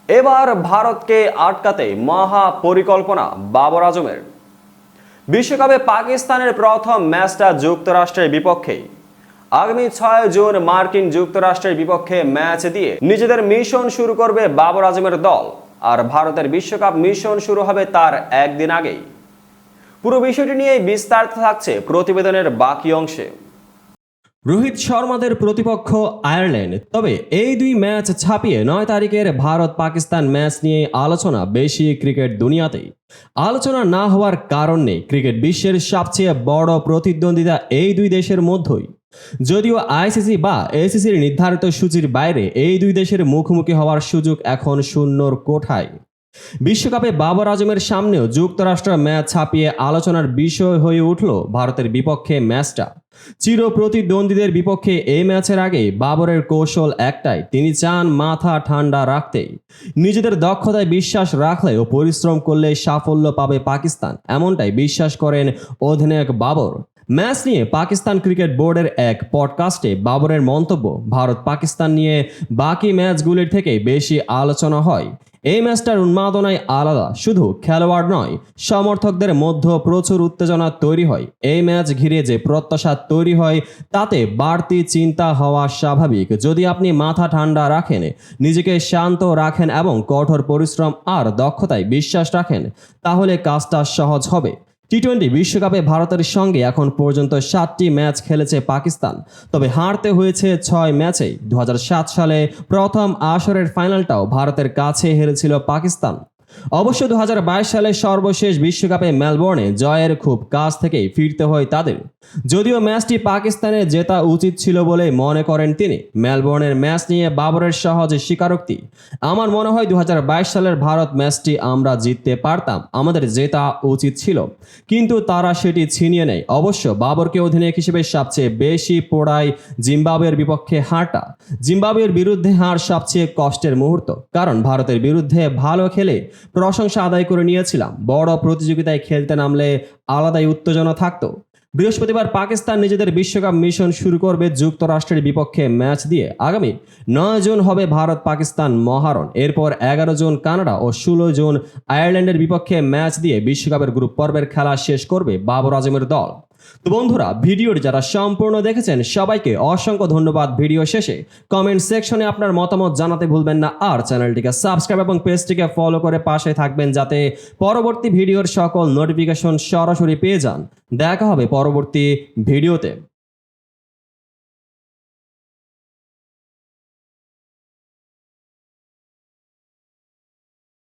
এবার ভারতকে আটকাতে মহা পরিকল্পনা বাবর আজমের। বিশ্বকাপে পাকিস্তানের প্রথম ম্যাচটা যুক্তরাষ্ট্রের বিপক্ষেই। আগামী 6 জুন মার্কিন যুক্তরাষ্ট্রের বিপক্ষে ম্যাচ দিয়ে নিজেদের মিশন শুরু করবে বাবর আজমের দল। আর ভারতের বিশ্বকাপ মিশন শুরু হবে তার একদিন আগেই। পুরো বিষয়টি নিয়ে বিস্তারিত থাকছে প্রতিবেদনের বাকি অংশে। রোহিত শর্মাদের প্রতিপক্ষ আয়ারল্যান্ড, তবে এই দুই ম্যাচ ছাপিয়ে 9 তারিখের ভারত পাকিস্তান ম্যাচ নিয়ে আলোচনা বেশি ক্রিকেট দুনিয়াতেই। আলোচনা না হওয়ার কারণ নেই, ক্রিকেট বিশ্বের সবচেয়ে বড় প্রতিদ্বন্দ্বিতা এই দুই দেশের মধ্যেই। যদিও আইসিসি বা এসিসির নির্ধারিত সূচির বাইরে এই দুই দেশের মুখোমুখি হওয়ার সুযোগ এখন শূন্যর কোঠায়। বিশ্বকাপে বাবর আজমের সামনেও যুক্তরাষ্ট্র ম্যাচ ছাপিয়ে আলোচনার বিষয় হয়ে উঠল ভারতের বিপক্ষে ম্যাচটা। চির প্রতিদ্বন্দ্বীদের বিপক্ষে এই ম্যাচের আগে বাবরের কৌশল একটাই, তিনি চান মাথা ঠান্ডা রাখতেই। নিজেদের দক্ষতায় বিশ্বাস রাখলে ও পরিশ্রম করলে সাফল্য পাবে পাকিস্তান, এমনটাই বিশ্বাস করেন অধিনায়ক বাবর। ম্যাচ নিয়ে পাকিস্তান ক্রিকেট বোর্ডের এক পডকাস্টে বাবরের মন্তব্য, ভারত পাকিস্তান নিয়ে বাকি ম্যাচগুলির থেকে বেশি আলোচনা হয়। এই ম্যাচটার উন্মাদনায় আলাদা, শুধু খেলোয়াড় নয়, সমর্থকদের মধ্যে প্রচুর উত্তেজনা তৈরি হয়। এই ম্যাচ ঘিরে যে প্রত্যাশা তৈরি হয় তাতে বাড়তি চিন্তা হওয়া স্বাভাবিক। যদি আপনি মাথা ঠান্ডা রাখেন, নিজেকে শান্ত রাখেন এবং কঠোর পরিশ্রম আর দক্ষতায় বিশ্বাস রাখেন, তাহলে কাজটা সহজ হবে। টি-20 বিশ্বকাপে ভারতের সঙ্গে এখন পর্যন্ত 7টি ম্যাচ খেলেছে পাকিস্তান, তবে হারতে হয়েছে 6 ম্যাচেই। 2007 সালে প্রথম আসরের ফাইনালটাও ভারতের কাছে হেরেছিল পাকিস্তান। অবশ্য 2022 সালে সর্বশেষ বিশ্বকাপে মেলবোর্নে জয়ের খুব কাছ থেকেই ফিরতে হয় তাদের। যদিও ম্যাচটি পাকিস্তানের জেতা উচিত ছিল বলে মনে করেন তিনি। মেলবোর্নের ম্যাচ নিয়ে বাবরের সহজ স্বীকারোক্তি, আমার মনে হয় 2022 সালের ভারত ম্যাচটি আমরা জিততে পারতাম, আমাদের জেতা উচিত ছিল, কিন্তু তারা সেটি ছিনিয়ে নেয়। অবশ্য বাবরকে অধিনায়ক হিসেবে সবচেয়ে বেশি পোড়ায় জিম্বাবুয়ের বিপক্ষে হারটা। জিম্বাবুয়ের বিরুদ্ধে হার সবচেয়ে কষ্টের মুহূর্ত, কারণ ভারতের বিরুদ্ধে ভালো খেলে প্রশংসা আদায় করে নিয়েছিলাম। বড় প্রতিযোগিতায় খেলতে নামলে আলাদাই উত্তেজনা থাকতো। বৃহস্পতিবার পাকিস্তান নিজেদের বিশ্বকাপ মিশন শুরু করবে যুক্তরাষ্ট্রের বিপক্ষে ম্যাচ দিয়ে। আগামী 9 জুন হবে ভারত পাকিস্তান মহারণ, এরপর 11 জুন কানাডা ও 16 জুন আয়ারল্যান্ডের বিপক্ষে ম্যাচ দিয়ে বিশ্বকাপের গ্রুপ পর্বের খেলা শেষ করবে বাবর আজমের দল। তো বন্ধুরা, ভিডিওটি যারা সম্পূর্ণ দেখেছেন সবাইকে অসংখ্য ধন্যবাদ। ভিডিও শেষে কমেন্ট সেকশনে আপনার মতামত জানাতে ভুলবেন না, আর চ্যানেলটিকে সাবস্ক্রাইব এবং পেজটিকে ফলো করে পাশে থাকবেন যাতে পরবর্তী ভিডিওর সকল নোটিফিকেশন সরাসরি পেয়ে যান। দেখা হবে পরবর্তী ভিডিওতে।